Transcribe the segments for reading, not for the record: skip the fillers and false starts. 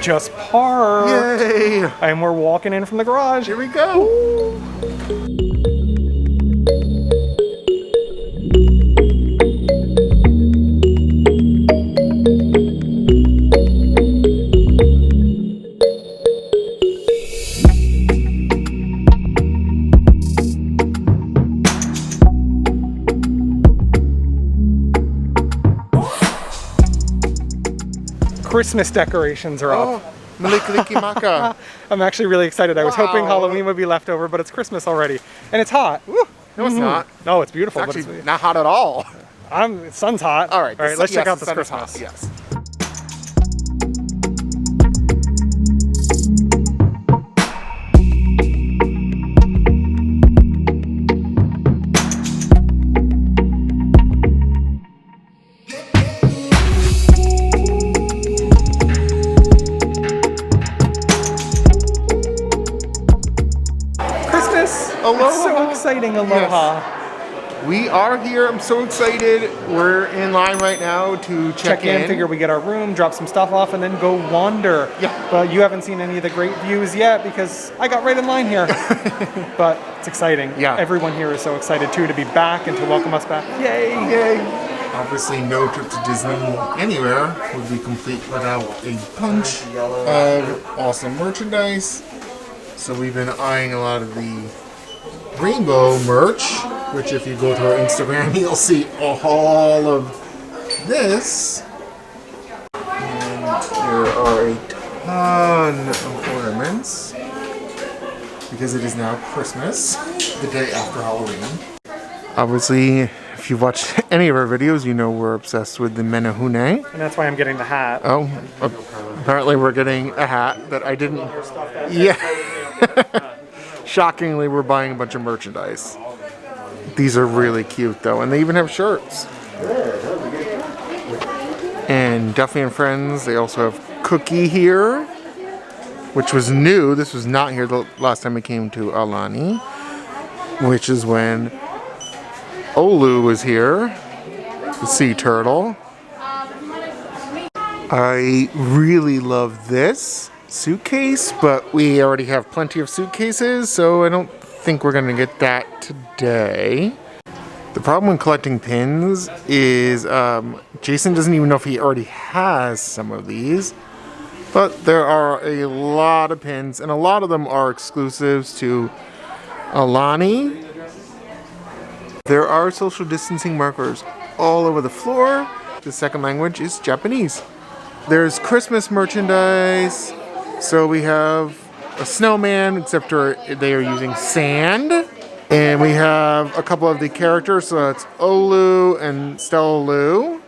just parked. Yay! And we're walking in from the garage. Here we go. Ooh. Christmas decorations are up. Maliki Maka. I'm actually really excited. I was hoping Halloween would be left over, but it's Christmas already. And it's hot. Woo. No, it's not. No, it's beautiful. It's actually not hot at all. The sun's hot. All right, let's check out this Christmas. Yes. Aloha. It's so exciting, aloha. Yes. We are here. I'm so excited. We're in line right now to check in. Figure we get our room, drop some stuff off, and then go wander. Yeah. But you haven't seen any of the great views yet because I got right in line here. But it's exciting. Yeah. Everyone here is so excited too to be back and to welcome us back. Yay! Yay! Obviously, no trip to Disney anywhere would be complete without a bunch of awesome merchandise. So we've been eyeing a lot of the rainbow merch, which if you go to our Instagram, you'll see all of this. And there are a ton of ornaments because it is now Christmas, the day after Halloween. Obviously, if you've watched any of our videos, you know we're obsessed with the menehune. And that's why I'm getting the hat. Oh, apparently we're getting a hat that I didn't... Yeah. Shockingly, we're buying a bunch of merchandise. These are really cute, though, and they even have shirts. And Duffy and Friends, they also have Cookie here, which was new. This was not here the last time we came to Aulani, which is when Ulu was here, the sea turtle. I really love this suitcase, but we already have plenty of suitcases, so I don't think we're gonna get that today. The problem with collecting pins is Jason doesn't even know if he already has some of these, but there are a lot of pins, and a lot of them are exclusives to Aulani. There are social distancing markers all over the floor. The second language is Japanese. There's Christmas merchandise. So we have a snowman, except they are using sand. And we have a couple of the characters, so it's Olu and Stella Lou.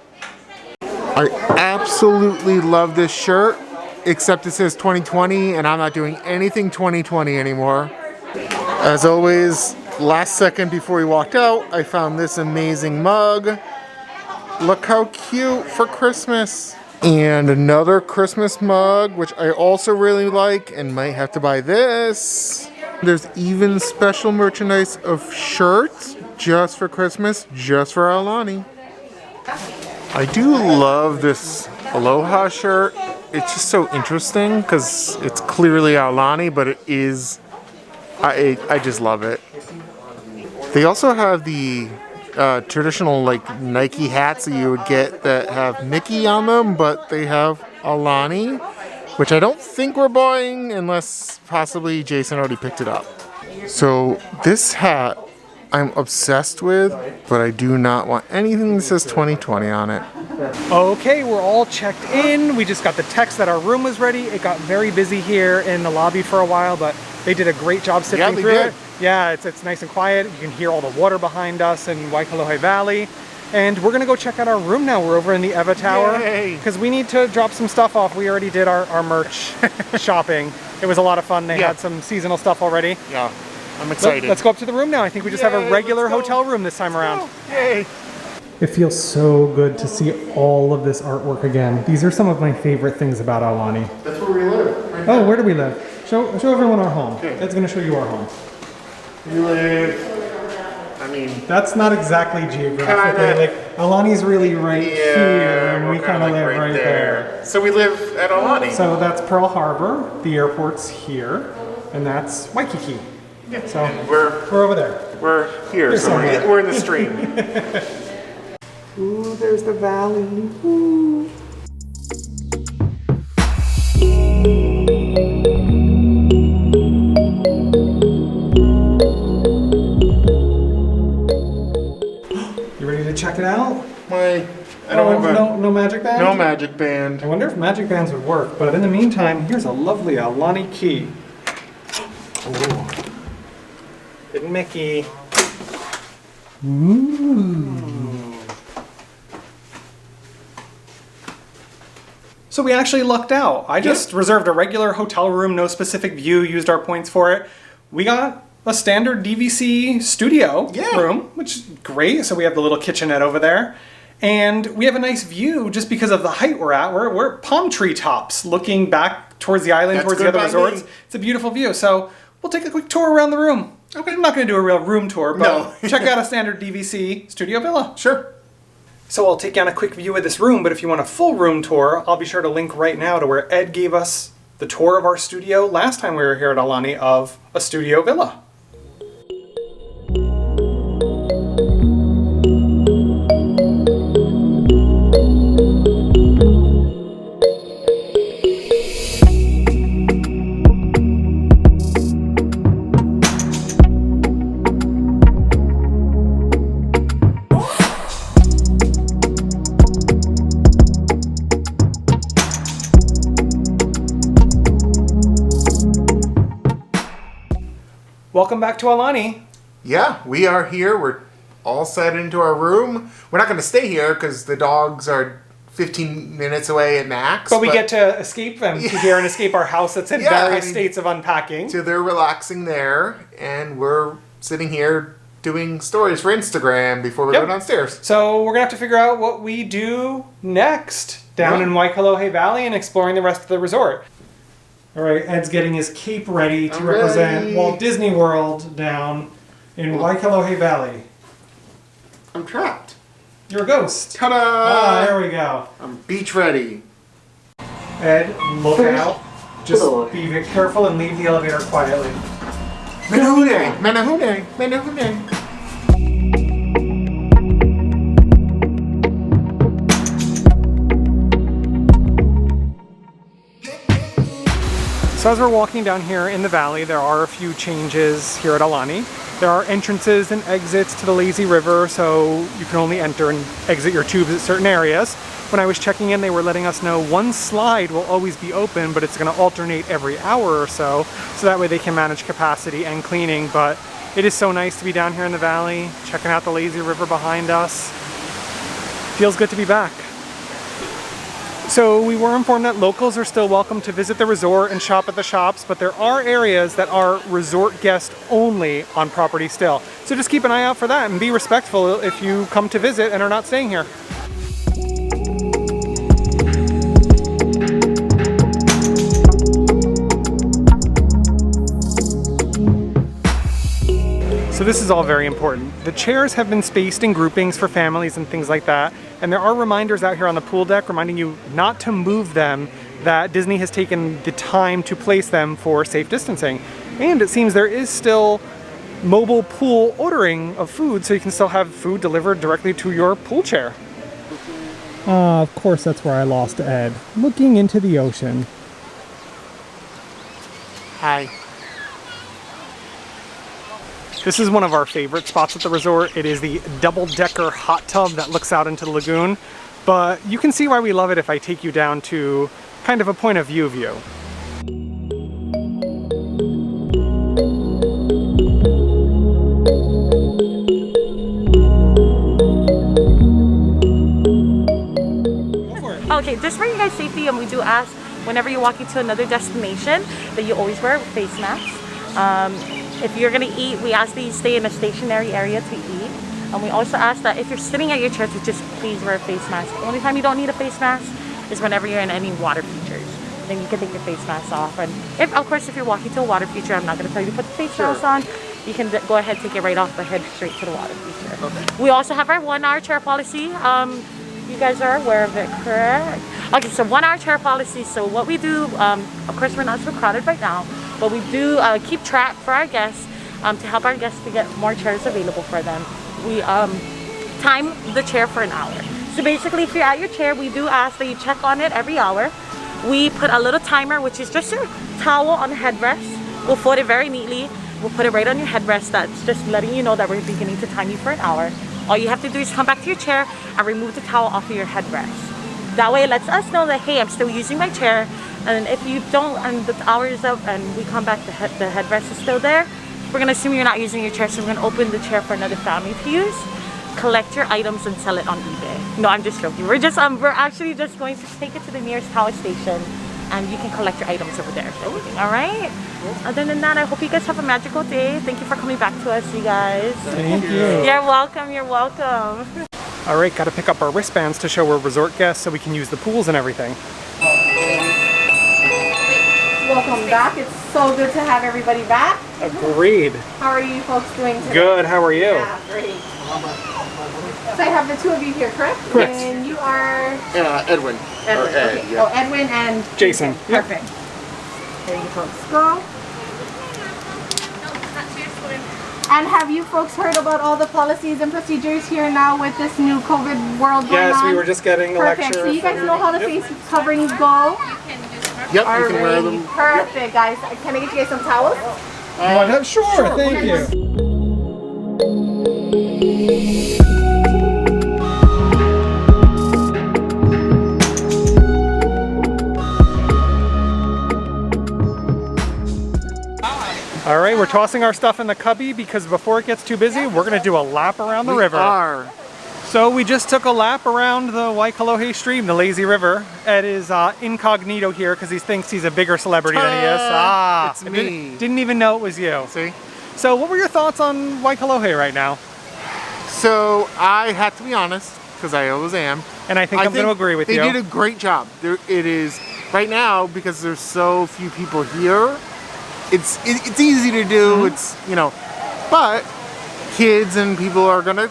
I absolutely love this shirt, except it says 2020, and I'm not doing anything 2020 anymore. As always, last second before we walked out, I found this amazing mug. Look how cute for Christmas. And another Christmas mug, which I also really like and might have to buy this. There's even special merchandise of shirts just for Christmas, just for Aulani. I do love this Aloha shirt. It's just so interesting because it's clearly Aulani, but it is, I just love it. They also have the traditional like Nike hats that you would get that have Mickey on them, but they have Aulani, which I don't think we're buying unless possibly Jason already picked it up. So this hat I'm obsessed with, but I do not want anything that says 2020 on it. Okay, we're all checked in. We just got the text that our room was ready. It got very busy here in the lobby for a while, but they did a great job sifting through it. Yeah, it's nice and quiet. You can hear all the water behind us in Waikolohe Valley. And we're gonna go check out our room now. We're over in the Eva Tower because we need to drop some stuff off. We already did our merch shopping. It was a lot of fun. They had some seasonal stuff already. Yeah, I'm excited. Let's go up to the room now. I think we just have a regular hotel room this time around. Yay! It feels so good to see all of this artwork again. These are some of my favorite things about Aulani. That's where we live. Right Oh, where do we live? Show everyone our home. Okay. That's gonna show you our home. We live, mean, that's not exactly geographically. Like Aulani's really right here, and we kind of live right there. So we live at Aulani. So that's Pearl Harbor. The airport's here, and that's Waikiki. Yeah. So And we're over there. we're here. So we're in the stream. Ooh, there's the valley. Ooh. You ready to check it out? I don't have no magic band? no magic band. I wonder if magic bands would work, but in the meantime, here's a lovely Aulani key. Ooh. Hidden Mickey. Ooh. So we actually lucked out. I just reserved a regular hotel room, no specific view, used our points for it. We got a standard DVC studio room, which is great. So we have the little kitchenette over there. And we have a nice view just because of the height we're at. We're at palm tree tops looking back towards the island, towards the other resorts. It's a beautiful view. So we'll take a quick tour around the room. Okay. I'm not going to do a real room tour, but check out a standard DVC studio villa. Sure. So I'll take you on a quick view of this room, but if you want a full room tour, I'll be sure to link right now to where Ed gave us the tour of our studio last time we were here at Aulani of a studio villa. Welcome back to Aulani. Yeah, we are here. We're all set into our room. We're not going to stay here because the dogs are 15 minutes away at max. But we get to escape them to here and escape our house that's in various states of unpacking. So they're relaxing there, and we're sitting here doing stories for Instagram before we go downstairs. So we're going to have to figure out what we do next down in Waikolohe Valley and exploring the rest of the resort. All right, Ed's getting his cape ready to represent Walt Disney World down in Waikolohe Valley. I'm trapped. You're a ghost. Ta-da! Ah, there we go. I'm beach ready. Ed, look out. Just be careful and leave the elevator quietly. Menahune! Menahune! Menahune! So as we're walking down here in the valley, there are a few changes here at Aulani. There are entrances and exits to the lazy river, so you can only enter and exit your tubes at certain areas. When I was checking in, they were letting us know one slide will always be open, but it's going to alternate every hour or so that way they can manage capacity and cleaning. But it is so nice to be down here in the valley, checking out the lazy river behind us. Feels good to be back. So we were informed that locals are still welcome to visit the resort and shop at the shops, but there are areas that are resort guest only on property still. So just keep an eye out for that and be respectful if you come to visit and are not staying here. So this is all very important. The chairs have been spaced in groupings for families and things like that. And there are reminders out here on the pool deck reminding you not to move them, that Disney has taken the time to place them for safe distancing. And it seems there is still mobile pool ordering of food, so you can still have food delivered directly to your pool chair. Of course that's where I lost Ed, looking into the ocean. Hi. This is one of our favorite spots at the resort. It is the double-decker hot tub that looks out into the lagoon. But you can see why we love it if I take you down to kind of a point of view. Okay, just for you guys' safety, and we do ask whenever you're walking to another destination that you always wear face masks. If you're gonna eat, we ask that you stay in a stationary area to eat. And we also ask that if you're sitting at your chair to just please wear a face mask. The only time you don't need a face mask is whenever you're in any water features. Then you can take your face mask off. And if, of course, if you're walking to a water feature, I'm not gonna tell you to put the face mask on. you can go ahead, take it right off, but head straight to the water feature. Okay. We also have our 1 hour chair policy. You guys are aware of it, correct? Okay, so 1 hour chair policy. So what we do, of course we're not so crowded right now, but we do keep track for our guests to help our guests to get more chairs available for them. We time the chair for an hour. So basically, if you're at your chair, we do ask that you check on it every hour. We put a little timer, which is just your towel on the headrest. We'll fold it very neatly. We'll put it right on your headrest. That's just letting you know that we're beginning to time you for an hour. All you have to do is come back to your chair and remove the towel off of your headrest. That way it lets us know that, hey, I'm still using my chair. And if you don't, and the hour is up and we come back, the headrest is still there, we're gonna assume you're not using your chair, so we're gonna open the chair for another family to use, collect your items and sell it on eBay. No, I'm just joking. We're actually just going to take it to the nearest power station and you can collect your items over there. All right? Other than that, I hope you guys have a magical day. Thank you for coming back to us, you guys. Thank you. You're welcome, you're welcome. All right, gotta pick up our wristbands to show we're resort guests so we can use the pools and everything. Welcome back. It's so good to have everybody back. Agreed. How are you folks doing today? Good, how are you? Yeah, great. So I have the 2 of you here, correct? Correct. And you are? Edwin. Edwin. Or Ed, Okay. yeah. Oh, Edwin and Jason. Yep. Perfect. There you folks go. And have you folks heard about all the policies and procedures here now with this new COVID world going on? Yes, we were just getting the Perfect. lecture. So you guys know how the face coverings go? Yep, you can wear Alrighty. them. Perfect, guys. Can I get you guys some towels? Sure, thank you. All right, we're tossing our stuff in the cubby because before it gets too busy, we're gonna do a lap around the river. We are. So we just took a lap around the Waikolohe stream, the lazy river. Ed is incognito here because he thinks he's a bigger celebrity than he is. It's me. Didn't even know it was you. See? So what were your thoughts on Waikolohe right now? So I have to be honest, because I always am. And I think I'm going to agree with you. They did a great job. It is, right now, because there's so few people here, it's easy to do. It's, you know, but kids and people are going to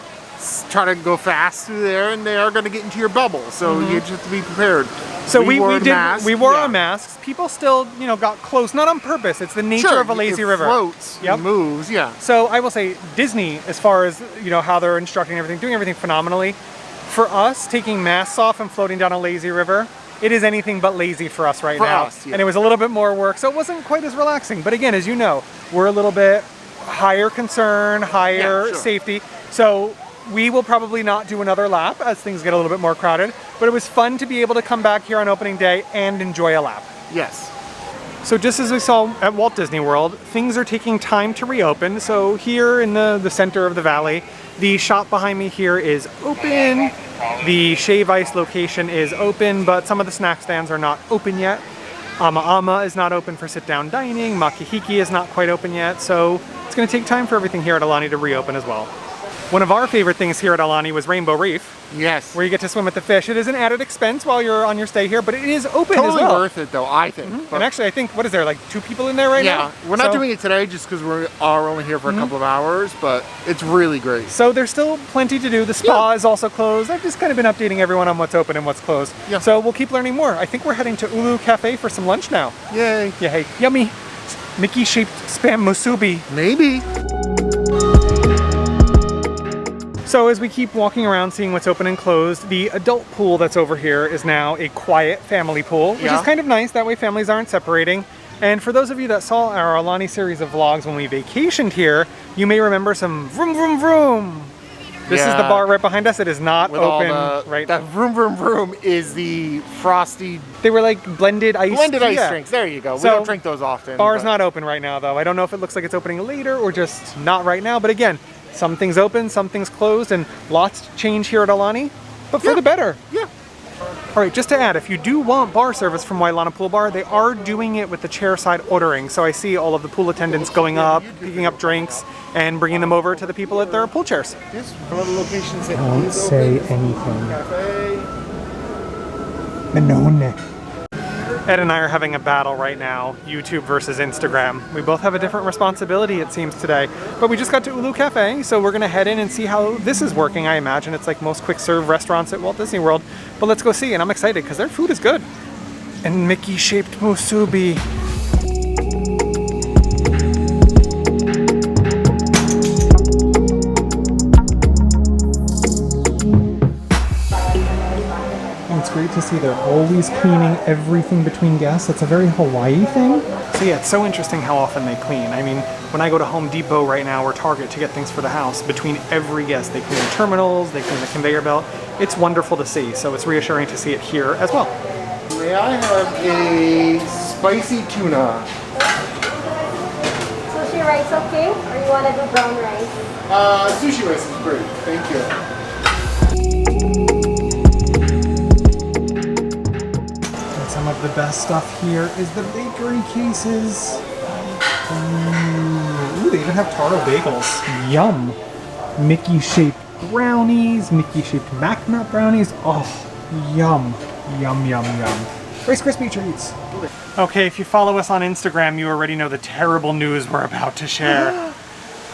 try to go fast through there and they are going to get into your bubble. So you just have to be prepared. So we wore yeah. our masks. People still, you know, got close, not on purpose. It's the nature of a lazy river. It floats, it moves, yeah. So I will say Disney, as far as, you know, how they're instructing everything, doing everything phenomenally. For us, taking masks off and floating down a lazy river, it is anything but lazy for us right now. Us, yeah. And it was a little bit more work, so it wasn't quite as relaxing. But again, as you know, we're a little bit higher concern, higher safety. So we will probably not do another lap as things get a little bit more crowded, but it was fun to be able to come back here on opening day and enjoy a lap. Yes. So just as we saw at Walt Disney World, things are taking time to reopen. So here in the center of the valley, the shop behind me here is open. The Shave Ice location is open, but some of the snack stands are not open yet. Ama Ama is not open for sit-down dining. Makihiki is not quite open yet. So it's going to take time for everything here at Aulani to reopen as well. One of our favorite things here at Aulani was Rainbow Reef. Yes. Where you get to swim with the fish. It is an added expense while you're on your stay here, but it is open as well. Totally worth it though, I think. And actually, I think, what is there, like 2 people in there right now? Yeah, we're not doing it today just because we are only here for a couple of hours, but it's really great. So there's still plenty to do. The spa is also closed. I've just kind of been updating everyone on what's open and what's closed. Yeah. So we'll keep learning more. I think we're heading to Ulu Cafe for some lunch now. Yay. Yeah, hey, yummy Mickey-shaped spam musubi. Maybe. So as we keep walking around seeing what's open and closed, the adult pool that's over here is now a quiet family pool, which is kind of nice. That way families aren't separating. And for those of you that saw our Aulani series of vlogs when we vacationed here, you may remember some vroom vroom vroom. This is the bar right behind us. It is not open right now. That vroom vroom vroom is the frosty... They were like blended ice drinks. There you go. So, we don't drink those often. Bar's not open right now though. I don't know if it looks like it's opening later or just not right now. But again, some things open, some things closed, and lots to change here at Aulani, but for the better. Yeah. All right, just to add, if you do want bar service from Wailana Pool Bar, they are doing it with the chairside ordering. So I see all of the pool attendants going up, picking up drinks, and bringing them over to the people at their pool chairs. This one of the locations that Don't say anything. Cafe. Manone. Ed and I are having a battle right now, YouTube versus Instagram. We both have a different responsibility, it seems, today. But we just got to Ulu Cafe, so we're gonna head in and see how this is working. I imagine it's like most quick serve restaurants at Walt Disney World. But let's go see, and I'm excited because their food is good. And Mickey-shaped musubi. It's great to see they're always cleaning everything between guests. That's a very Hawaii thing. So yeah, it's so interesting how often they clean. I mean, when I go to Home Depot right now or Target to get things for the house, between every guest, they clean the terminals, they clean the conveyor belt. It's wonderful to see, so it's reassuring to see it here as well. May I have a spicy tuna? Sushi rice okay? Or you want to do brown rice? Sushi rice is great. Thank you. Some of the best stuff here is the bakery cases. Ooh, they even have taro bagels. Yum. Mickey-shaped brownies, Mickey-shaped MacNut brownies. Oh, yum. Yum, yum, yum. Rice Krispie treats. Okay, if you follow us on Instagram, you already know the terrible news we're about to share.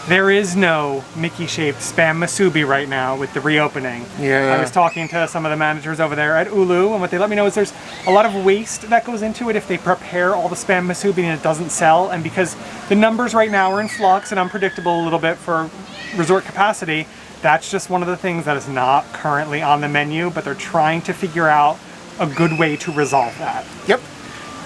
There is no Mickey-shaped Spam Musubi right now with the reopening. Yeah. I was talking to some of the managers over there at Ulu, and what they let me know is there's a lot of waste that goes into it if they prepare all the Spam Musubi and it doesn't sell. And because the numbers right now are in flux and unpredictable a little bit for resort capacity, that's just one of the things that is not currently on the menu, but they're trying to figure out a good way to resolve that. Yep.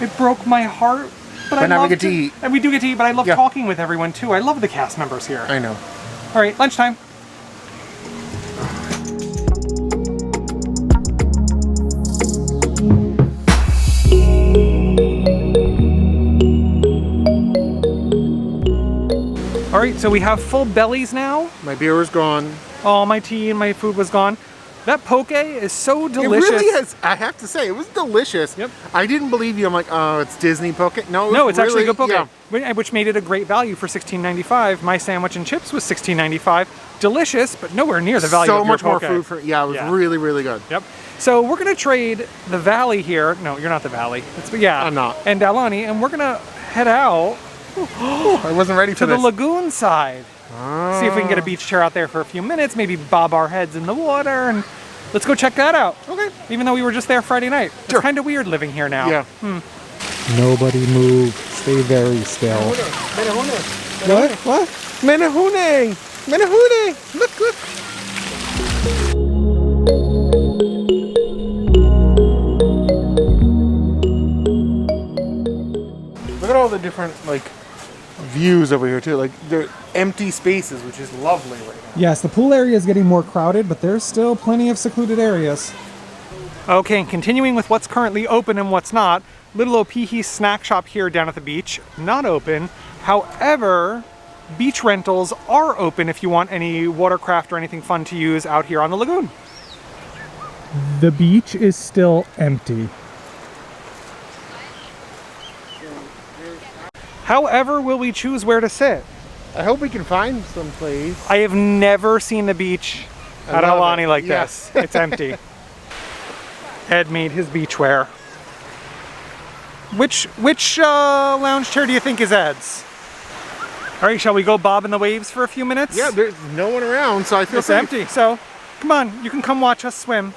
It broke my heart. But now I we get to eat. And we do get to eat, but I love talking with everyone too. I love the cast members here. I know. All right, lunchtime. All right, so we have full bellies now. My beer was gone. All my tea and my food was gone. That poke is so delicious. It really is. I have to say, it was delicious. Yep. I didn't believe you. I'm like, oh, it's Disney poke. No, No, it's actually really good poke, which made it a great value for $16.95. My sandwich and chips was $16.95. Delicious, but nowhere near the value so of your much more poke. food for. Yeah, it was really, really good. Yep. So we're gonna trade the Valley here. No, you're not the Valley. I'm not. And Aulani, and we're gonna head out I wasn't ready for to this. the lagoon side. See if we can get a beach chair out there for a few minutes. Maybe bob our heads in the water and. Let's go check that out. Okay. Even though we were just there Friday night. Sure. It's kind of weird living here now. Yeah. Nobody move. Stay very still. What? What? Menahune! Menahune! Look, look! Look at all the different, like, views over here, too. Like, they're empty spaces, which is lovely right now. Yes, the pool area is getting more crowded, but there's still plenty of secluded areas. Okay, and continuing with what's currently open and what's not, Little Opihi's snack shop here down at the beach, not open. However, beach rentals are open if you want any watercraft or anything fun to use out here on the lagoon. The beach is still empty. However, will we choose where to sit? I hope we can find some place. I have never seen the beach at Aulani like this. It's empty. Ed made his beachwear. Which lounge chair do you think is Ed's? All right, shall we go bob in the waves for a few minutes? Yeah, there's no one around, so I feel it's safe. empty. So, come on, you can come watch us swim.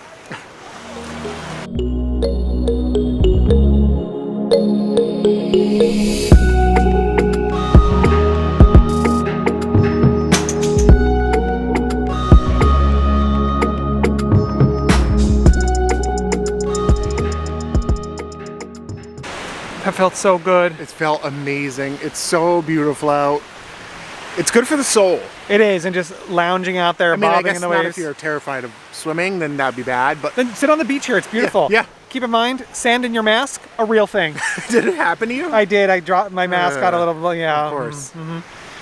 That felt so good. It felt amazing. It's so beautiful out. It's good for the soul. It is, and just lounging out there, bobbing in the waves. If you're terrified of swimming, then that'd be bad. But then sit on the beach here. It's beautiful. Yeah. Keep in mind, sand in your mask, a real thing. Did it happen to you? I did. I dropped my mask. Got a little. Yeah. Of course.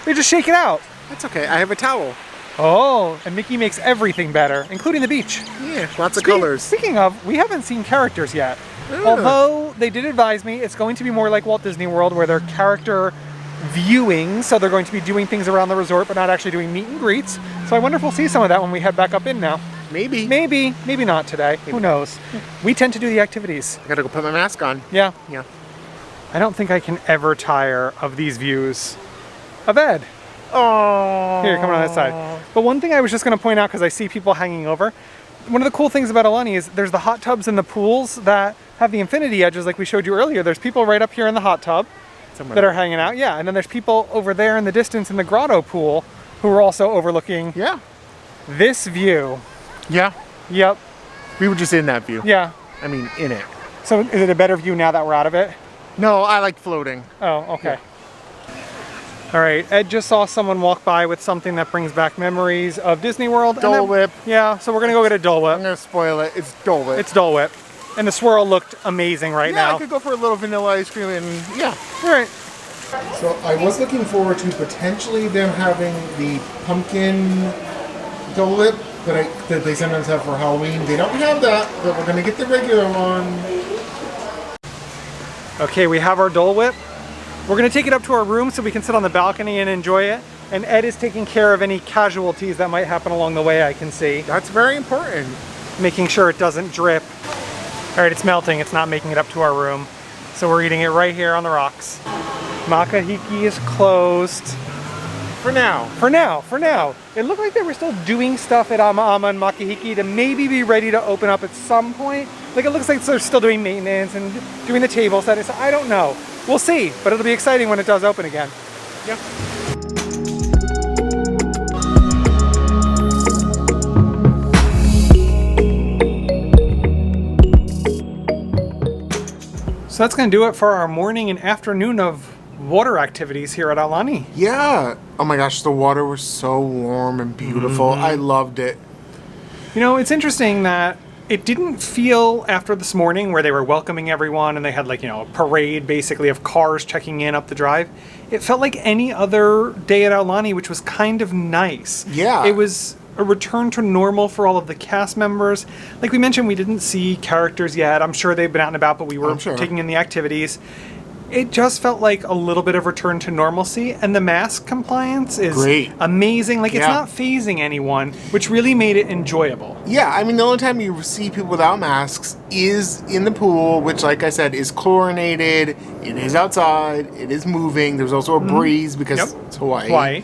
You just shake it out. That's okay. I have a towel. Oh, and Mickey makes everything better, including the beach. Yeah, lots of colors. Speaking of, we haven't seen characters yet. Although they did advise me it's going to be more like Walt Disney World where they're character viewing, so they're going to be doing things around the resort but not actually doing meet and greets. So I wonder if we'll see some of that when we head back up in now. Maybe. Maybe not today. Who knows? We tend to do the activities. I gotta go put my mask on. Yeah. Yeah. I don't think I can ever tire of these views of Ed. Oh. Here, coming on this side. But one thing I was just going to point out, because I see people hanging over, one of the cool things about Aulani is there's the hot tubs and the pools that have the infinity edges like we showed you earlier. There's people right up here in the hot tub that are hanging out. Yeah, and then there's people over there in the distance in the grotto pool who are also overlooking this view. Yeah. Yep. We were just in that view. Yeah. I mean, in it. So is it a better view now that we're out of it? No, I like floating. Oh, okay. All right, Ed just saw someone walk by with something that brings back memories of Disney World. Dole Whip. Yeah, so we're gonna go get a Dole Whip. I'm gonna spoil it. It's Dole Whip. It's Dole Whip. And the swirl looked amazing right now. Yeah, I could go for a little vanilla ice cream and yeah. All right. So I was looking forward to potentially them having the pumpkin Dole Whip that they sometimes have for Halloween. They don't have that, but we're gonna get the regular one. Okay, we have our Dole Whip. We're gonna take it up to our room so we can sit on the balcony and enjoy it. And Ed is taking care of any casualties that might happen along the way, I can see. That's very important. Making sure it doesn't drip. All right, it's melting. It's not making it up to our room. So we're eating it right here on the rocks. Makahiki is closed. For now. For now. It looked like they were still doing stuff at Ama Ama and Makahiki to maybe be ready to open up at some point. Like it looks like they're still doing maintenance and doing the table settings. I don't know. We'll see, but it'll be exciting when it does open again. Yep. So that's going to do it for our morning and afternoon of water activities here at Aulani. Yeah. Oh my gosh, the water was so warm and beautiful. I loved it. You know, it's interesting that it didn't feel after this morning where they were welcoming everyone and they had like, you know, a parade basically of cars checking in up the drive. It felt like any other day at Aulani, which was kind of nice. Yeah. It was a return to normal for all of the cast members. Like we mentioned, we didn't see characters yet. I'm sure they've been out and about, but we were taking in the activities. It just felt like a little bit of return to normalcy, and the mask compliance is great, amazing. Like it's not phasing anyone, which really made it enjoyable. Yeah, I mean the only time you see people without masks is in the pool, which, like I said, is chlorinated. It is outside. It is moving. There's also a breeze because it's Hawaii.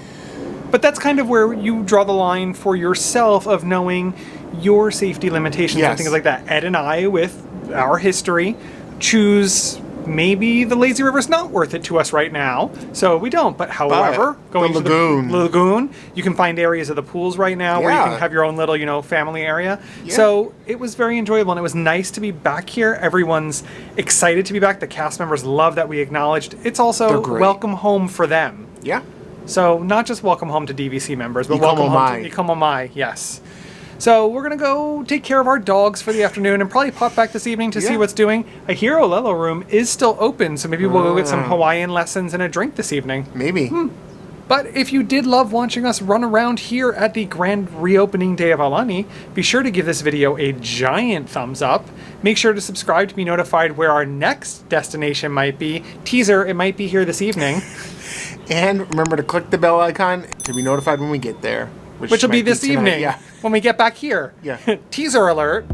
But that's kind of where you draw the line for yourself of knowing your safety limitations and things like that. Ed and I, with our history, choose maybe the lazy river's not worth it to us right now, so we don't. But however, going the to the lagoon, you can find areas of the pools right now where you can have your own little, you know, family area. So it was very enjoyable, and it was nice to be back here. Everyone's excited to be back. The cast members love that we acknowledged. It's also welcome home for them. Yeah. So not just welcome home to DVC members, but welcome home to Ikomo Mai. Yes. So we're going to go take care of our dogs for the afternoon and probably pop back this evening to see what's doing. I hear Olelo room is still open, so maybe we'll go get some Hawaiian lessons and a drink this evening. Maybe. But if you did love watching us run around here at the grand reopening day of Aulani, be sure to give this video a giant thumbs up. Make sure to subscribe to be notified where our next destination might be. Teaser, it might be here this evening. And remember to click the bell icon to be notified when we get there. Which will be this evening when we get back here. Yeah. Teaser alert.